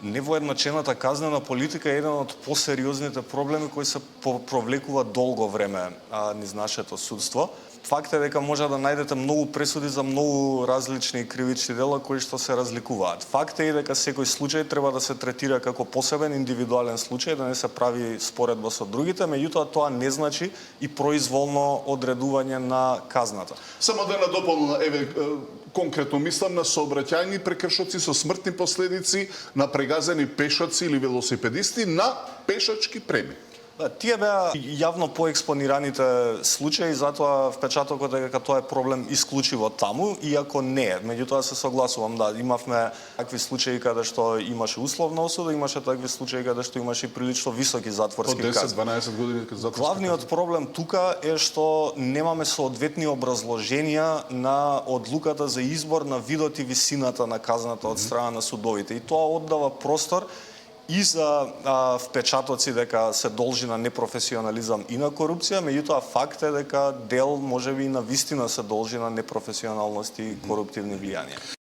Невоедначената казнена политика е еден од посериозните проблеми кои се провлекува долго време низ нашето судство. Факт е дека може да најдете многу пресуди за многу различни кривични дела кои што се разликуваат. Факт е и дека секој случај треба да се третира како посебен индивидуален случај, да не се прави споредба со другите, меѓутоа тоа не значи и произволно одредување на казната. Само да надополнам, конкретно мислам на сообраќајни прекршоци со смртни последици на прегазени пешаци или велосипедисти на пешачки преми. Тие беа јавно поекспонираните случаи, затоа впечатокот е дека тоа е проблем исклучиво таму, иако не е. Меѓутоа се согласувам, да, имавме такви случаи каде што имаше условна осуда, имаше такви случаи каде што имаше прилично високи затворски казни. 10-12 години затворски. Главниот проблем тука е што немаме соодветни образложенија на одлуката за избор на видот и висината на казната од страна на судовите. И тоа оддава простор и за впечатоци дека се должи на непрофесионализам и на корупција, меѓутоа факт е дека дел можеби и на вистина се должи на непрофесионалност и коруптивни влијанија.